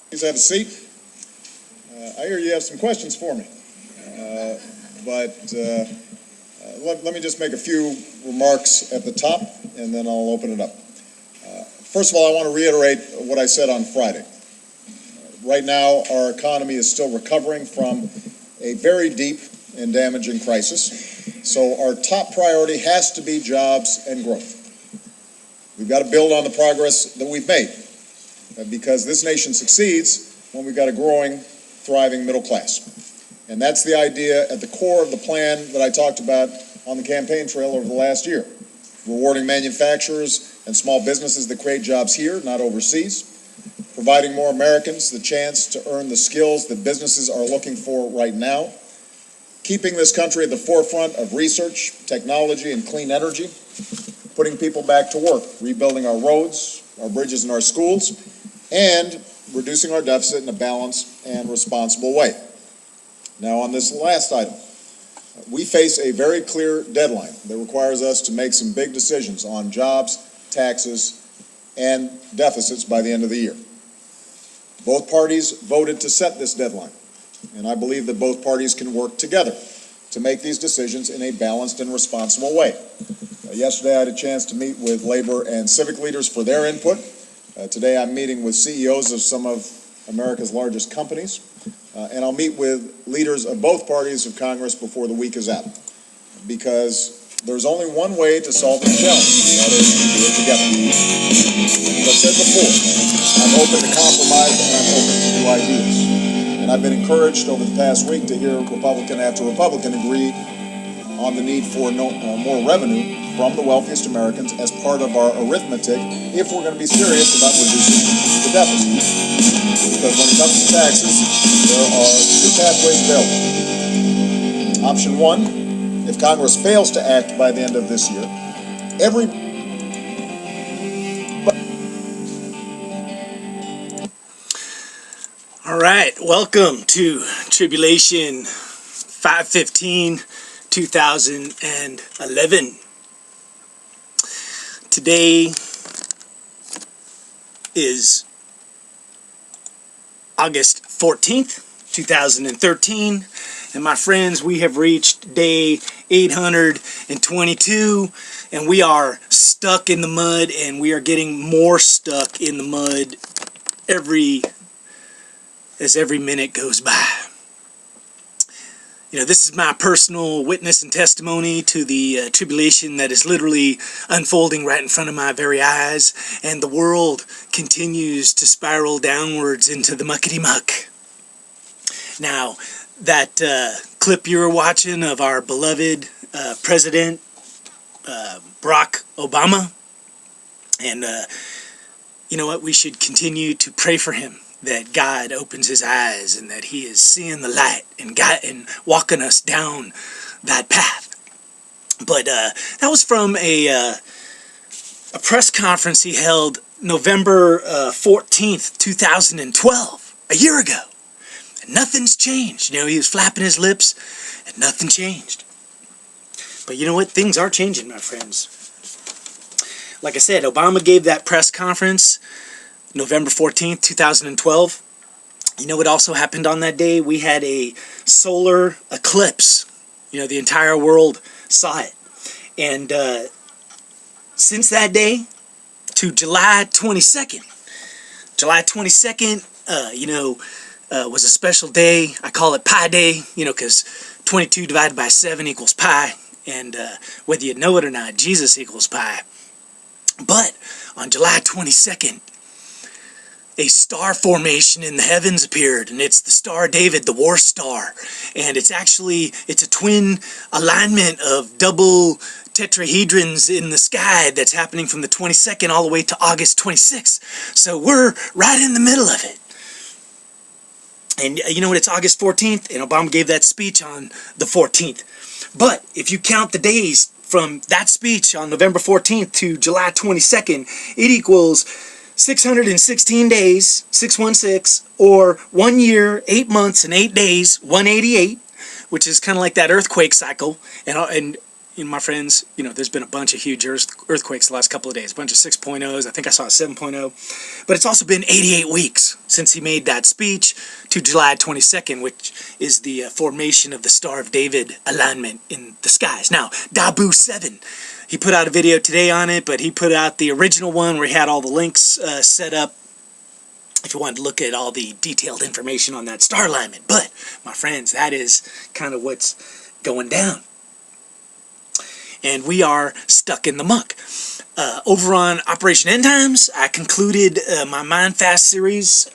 Please have a seat. I hear you have some questions for me, let me just make a few remarks at the top, and then I'll open it up. First of all, I want to reiterate what I said on Friday. Right now, our economy is still recovering from a very deep and damaging crisis, so our top priority has to be jobs and growth. We've got to build on the progress that we've made, because this nation succeeds when we've got a growing, thriving middle class. And that's the idea at the core of the plan that I talked about on the campaign trail over the last year. Rewarding manufacturers and small businesses that create jobs here, not overseas. Providing more Americans the chance to earn the skills that businesses are looking for right now. Keeping this country at the forefront of research, technology, and clean energy. Putting people back to work, rebuilding our roads, our bridges, and our schools, and reducing our deficit in a balanced and responsible way. Now, on this last item, we face a very clear deadline that requires us to make some big decisions on jobs, taxes, and deficits by the end of the year. Both parties voted to set this deadline, and I believe that both parties can work together to make these decisions in a balanced and responsible way. Yesterday, I had a chance to meet with labor and civic leaders for their input. Today, I'm meeting with CEOs of some of America's largest companies, and I'll meet with leaders of both parties of Congress before the week is out, because there's only one way to solve this challenge, and that is to do it together. As I said before, I'm open to compromise and I'm open to new ideas. And I've been encouraged over the past week to hear Republican after Republican agree on the need for more revenue from the wealthiest Americans as part of our arithmetic if we're going to be serious about reducing the deficit. Because when it comes to taxes, there are two pathways available. Option one, if Congress fails to act by the end of this year, All right, welcome to Tribulation 5/15/2011. Today is August 14th, 2013, and my friends, we have reached day 822, and we are stuck in the mud, and we are getting more stuck in the mud as every minute goes by. You know, this is my personal witness and testimony to the tribulation that is literally unfolding right in front of my very eyes, and the world continues to spiral downwards into the muckety-muck. Now, that clip you were watching of our beloved President Barack Obama, and you know what, we should continue to pray for him, that God opens his eyes and that he is seeing the light and walking us down that path. But that was from a press conference he held November 14th, 2012, a year ago. And nothing's changed. You know, he was flapping his lips and nothing changed. But you know what? Things are changing, my friends. Like I said, Obama gave that press conference November 14th, 2012. You know what also happened on that day? We had a solar eclipse. You know, the entire world saw it. And since that day to July 22nd, was a special day. I call it Pi Day, you know, because 22 divided by 7 equals pi. And whether you know it or not, Jesus equals pi. But on July 22nd, a star formation in the heavens appeared, and it's the Star of David, the War Star. And it's a twin alignment of double tetrahedrons in the sky that's happening from the 22nd all the way to August 26th. So we're right in the middle of it. And you know what, it's August 14th, and Obama gave that speech on the 14th. But if you count the days from that speech on November 14th to July 22nd, it equals 616 days, 616, or 1 year, 8 months, and 8 days, 188, which is kind of like that earthquake cycle. And my friends, there's been a bunch of huge earthquakes the last couple of days, a bunch of 6.0s. I think I saw a 7.0. But it's also been 88 weeks since he made that speech to July 22nd, which is the formation of the Star of David alignment in the skies. Now, Dabu 7, he put out a video today on it, but he put out the original one where he had all the links set up if you wanted to look at all the detailed information on that star alignment. But, my friends, that is kind of what's going down. And we are stuck in the muck. Over on Operation End Times, I concluded my Mind Fast series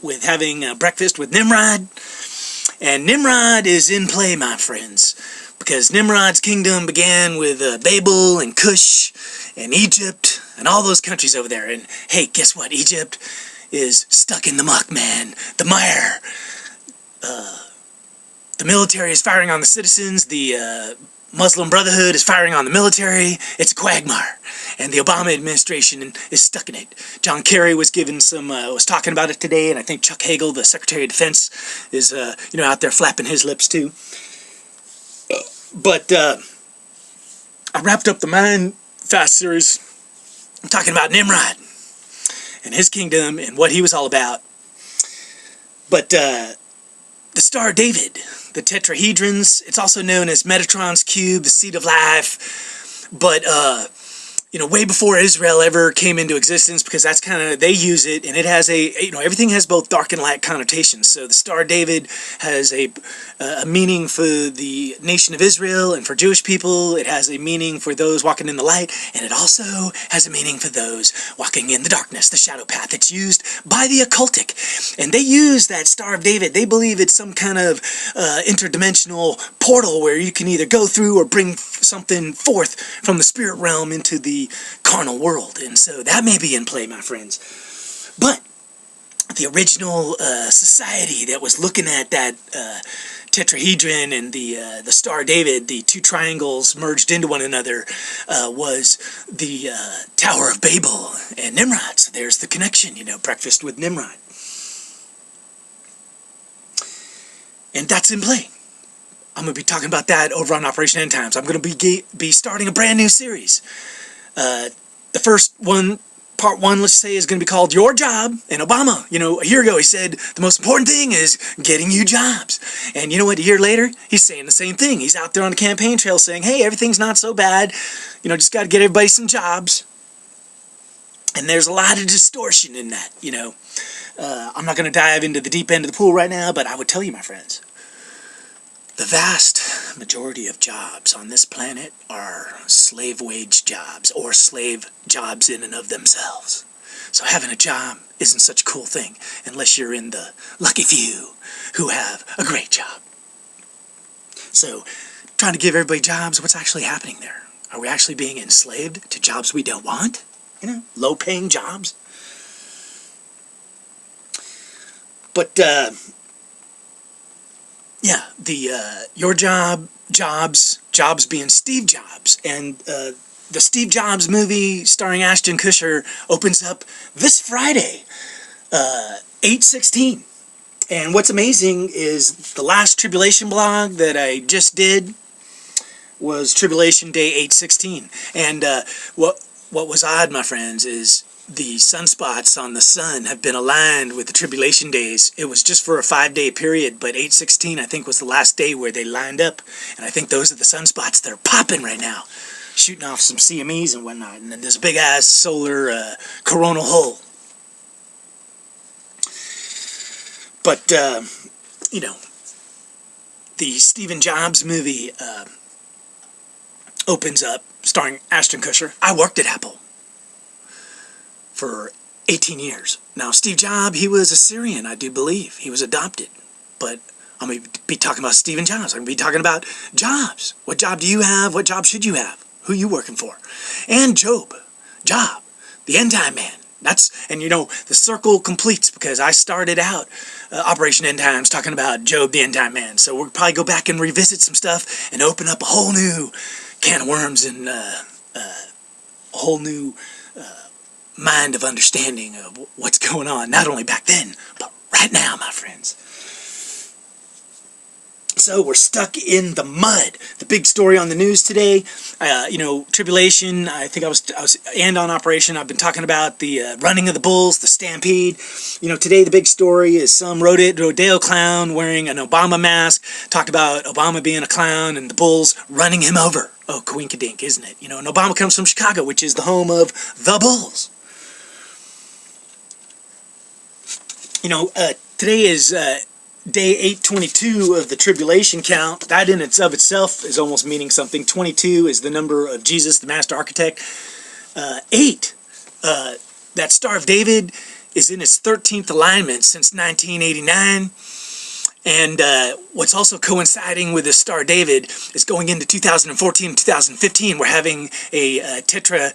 with having breakfast with Nimrod. And Nimrod is in play, my friends, because Nimrod's kingdom began with Babel and Cush and Egypt and all those countries over there. And hey, guess what? Egypt is stuck in the muck, man. The mire. The military is firing on the citizens. The Muslim Brotherhood is firing on the military. It's a quagmire, and the Obama administration is stuck in it. John Kerry was talking about it today, and I think Chuck Hagel, the Secretary of Defense, is out there flapping his lips too. But I wrapped up the Mind Fast series talking about Nimrod and his kingdom and what he was all about. But the Star of David, the tetrahedrons, it's also known as Metatron's cube, the seed of life. But way before Israel ever came into existence, because that's they use it, and it has everything has both dark and light connotations. So the Star of David has a meaning for the nation of Israel and for Jewish people. It has a meaning for those walking in the light, and it also has a meaning for those walking in the darkness, the shadow path. It's used by the occultic, and they use that Star of David. They believe it's some kind of interdimensional portal where you can either go through or bring something forth from the spirit realm into the carnal world. And so that may be in play, my friends. But the original society that was looking at that tetrahedron and the Star of David, the two triangles merged into one another, was the Tower of Babel and Nimrod. So there's the connection, breakfast with Nimrod. And that's in play. I'm going to be talking about that over on Operation End Times. I'm going to be starting a brand new series. The first one, part one, let's say, is going to be called Your Job. And Obama, a year ago, he said the most important thing is getting you jobs. And you know what? A year later, he's saying the same thing. He's out there on the campaign trail saying, hey, everything's not so bad. Just got to get everybody some jobs. And there's a lot of distortion in that, I'm not going to dive into the deep end of the pool right now, but I would tell you, my friends, the vast majority of jobs on this planet are slave wage jobs, or slave jobs in and of themselves. So having a job isn't such a cool thing unless you're in the lucky few who have a great job. So trying to give everybody jobs, what's actually happening there? Are we actually being enslaved to jobs we don't want? Low-paying jobs? But the Your Job, Jobs being Steve Jobs. And the Steve Jobs movie starring Ashton Kutcher opens up this Friday, 8/16. And what's amazing is the last Tribulation blog that I just did was Tribulation Day 8/16. And what was odd, my friends, is the sunspots on the sun have been aligned with the tribulation days. It was just for a 5-day period, but 8/16 I think was the last day where they lined up, and I think those are the sunspots that are popping right now, shooting off some CMEs and whatnot, and then this big ass solar coronal hole. But the Stephen Jobs movie opens up starring Ashton Kutcher. I worked at Apple for 18 years. Now, Steve Jobs, he was Assyrian, I do believe. He was adopted. But I'm going to be talking about Stephen Jobs. I'm going to be talking about jobs. What job do you have? What job should you have? Who are you working for? And Job, the end time man. And the circle completes because I started out Operation End Times talking about Job, the end time man. So we'll probably go back and revisit some stuff and open up a whole new can of worms and a whole new mind of understanding of what's going on, not only back then, but right now, my friends. So we're stuck in the mud. The big story on the news today, Tribulation. I think I was and on Operation. I've been talking about the running of the bulls, the stampede. Today the big story is some rodeo clown wearing an Obama mask. Talked about Obama being a clown and the bulls running him over. Oh, coinkydink, isn't it? And Obama comes from Chicago, which is the home of the Bulls. Today is day 822 of the tribulation count. That in of itself is almost meaning something. 22 is the number of Jesus, the master architect. 8, that Star of David is in its 13th alignment since 1989. And what's also coinciding with the Star of David is going into 2014 and 2015, we're having a tetra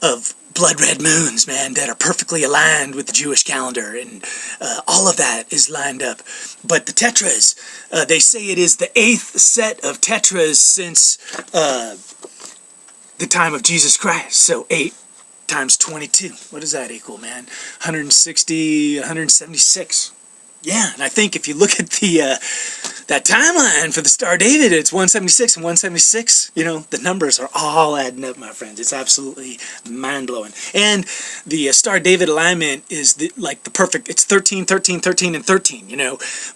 of blood red moons, man, that are perfectly aligned with the Jewish calendar, and all of that is lined up. But the tetras, they say it is the 8th set of tetras since the time of Jesus Christ. So 8 times 22. What does that equal, man? 160, 176. Yeah, and I think if you look at the that timeline for the Star of David, it's 176 and 176. The numbers are all adding up, my friends. It's absolutely mind-blowing. And the Star of David alignment is the perfect. It's 13, 13, 13, and 13.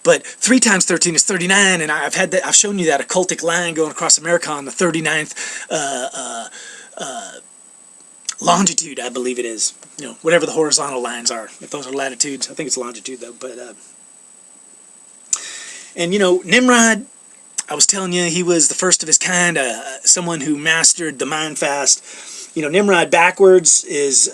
But 3 times 13 is 39, and I've shown you that occultic line going across America on the 39th longitude, I believe it is. Whatever the horizontal lines are. If those are latitudes, I think it's longitude though. But Nimrod, I was telling you, he was the first of his kind, someone who mastered the mind fast. Nimrod backwards is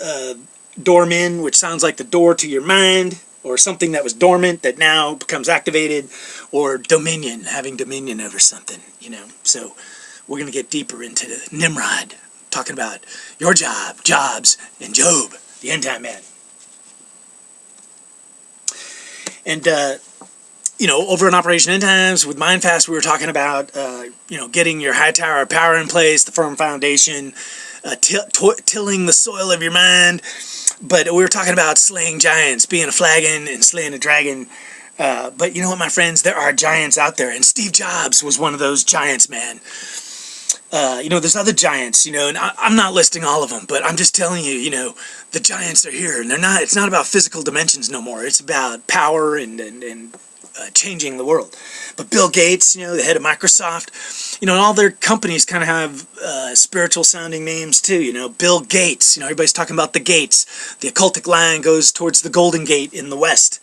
dormin, which sounds like the door to your mind, or something that was dormant that now becomes activated, or dominion, having dominion over something. So we're going to get deeper into Nimrod, talking about your job, Jobs, and Job, the end time man. And over in Operation End Times with Mindfast, we were talking about getting your high tower of power in place, the firm foundation, tilling the soil of your mind. But we were talking about slaying giants, being a flagon and slaying a dragon. But you know what, my friends, there are giants out there, and Steve Jobs was one of those giants, man. There's other giants, and I'm not listing all of them, but I'm just telling you, the giants are here, and it's not about physical dimensions no more. It's about power and changing the world. But Bill Gates, the head of Microsoft, and all their companies kind of have spiritual sounding names too. Bill Gates, everybody's talking about the gates. The occultic line goes towards the Golden Gate in the West.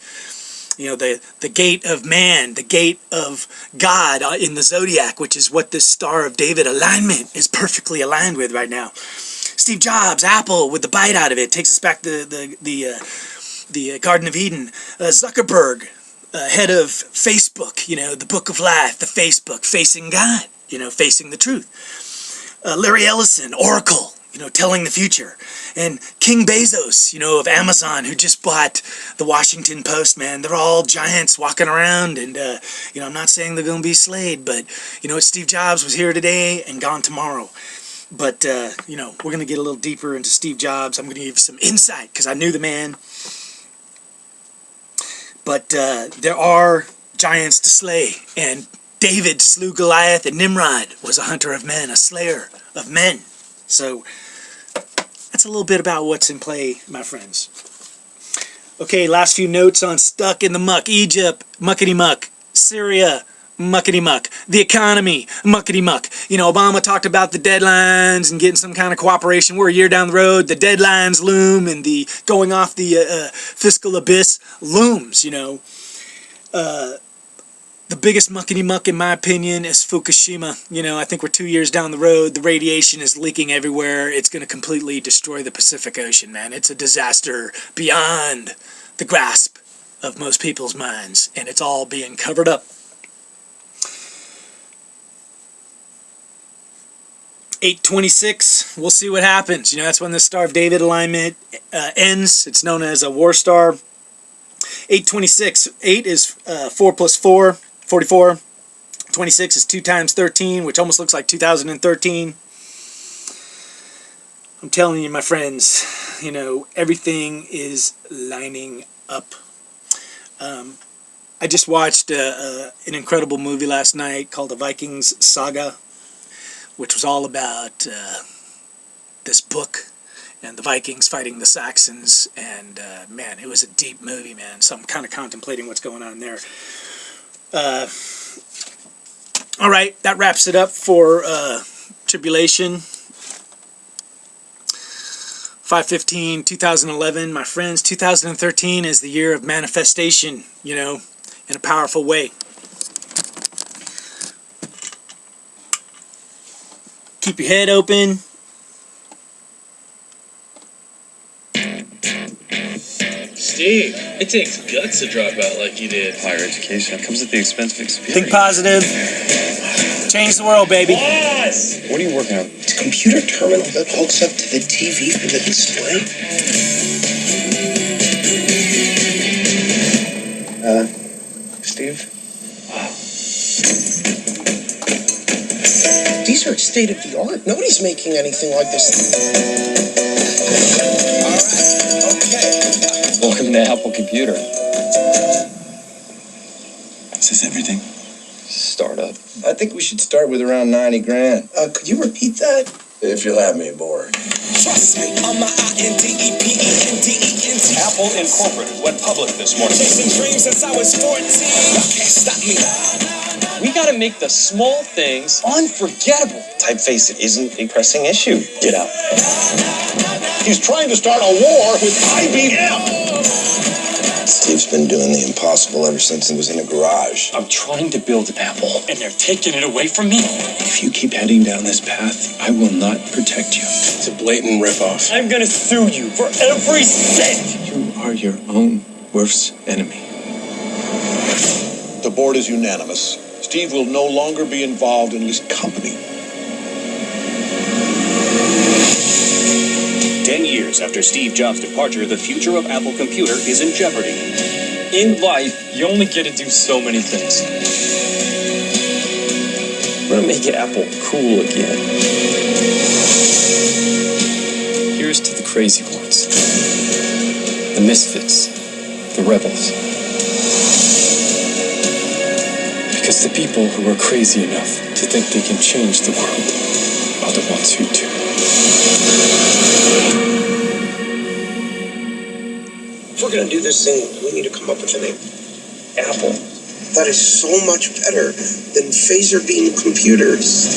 The gate of man, the gate of God in the zodiac, which is what this Star of David alignment is perfectly aligned with right now. Steve Jobs, Apple, with the bite out of it, takes us back to the Garden of Eden. Zuckerberg, head of Facebook, the Book of Life, the Facebook, facing God, facing the truth. Larry Ellison, Oracle, telling the future. And King Bezos, of Amazon, who just bought the Washington Post, man. They're all giants walking around, and, I'm not saying they're going to be slayed, but, Steve Jobs was here today and gone tomorrow. But, we're going to get a little deeper into Steve Jobs. I'm going to give you some insight, because I knew the man. But there are giants to slay, and David slew Goliath, and Nimrod was a hunter of men, a slayer of men. So that's a little bit about what's in play, my friends. Okay, last few notes on stuck in the muck. Egypt, muckety-muck. Syria, muckety-muck. The economy, muckety-muck. Obama talked about the deadlines and getting some kind of cooperation. We're a year down the road. The deadlines loom, and the going off the fiscal abyss looms, The biggest muckety-muck, in my opinion, is Fukushima. I think we're 2 years down the road. The radiation is leaking everywhere. It's going to completely destroy the Pacific Ocean, man. It's a disaster beyond the grasp of most people's minds, and it's all being covered up. 826, we'll see what happens. That's when the Star of David alignment ends. It's known as a war star. 826, 8 is 4 plus 4. 44. 26 is 2 times 13, which almost looks like 2013. I'm telling you, my friends, everything is lining up. I just watched an incredible movie last night called The Vikings Saga, which was all about this book and the Vikings fighting the Saxons. And man, it was a deep movie, man. So I'm kind of contemplating what's going on there. All right, that wraps it up for Tribulation. 5/15/2011, my friends. 2013 is the year of manifestation, you know, in a powerful way. Keep your head open. Steve, it takes guts to drop out like you did. Higher education comes at the expense of experience. Think positive. Change the world, baby. Boss! What are you working on? It's a computer terminal that hooks up to the TV for the display. Steve? Wow. These are state of the art. Nobody's making anything like this. All right, okay. Welcome to Apple Computer. Is this everything? Startup. I think we should start with around 90 grand. Could you repeat that? If you'll have me aboard. Trust me, I'm a INDEPENDENT. Apple Incorporated went public this morning. Chasing dreams since I was 14. Y'all can't stop me. We gotta make the small things unforgettable. Typeface isn't a pressing issue. Get out. He's trying to start a war with IBM. Steve's been doing the impossible ever since he was in the garage. I'm trying to build an Apple, and they're taking it away from me. If you keep heading down this path, I will not protect you. It's a blatant ripoff. I'm gonna sue you for every cent. You are your own worst enemy. The board is unanimous. Steve will no longer be involved in this company. 10 years after Steve Jobs' departure, the future of Apple Computer is in jeopardy. In life, you only get to do so many things. We're gonna make Apple cool again. Here's to the crazy ones. The misfits. The rebels. Because the people who are crazy enough to think they can change the world are the ones who do. If we're gonna do this thing, we need to come up with a name. Apple. That is so much better than phaser beam computers.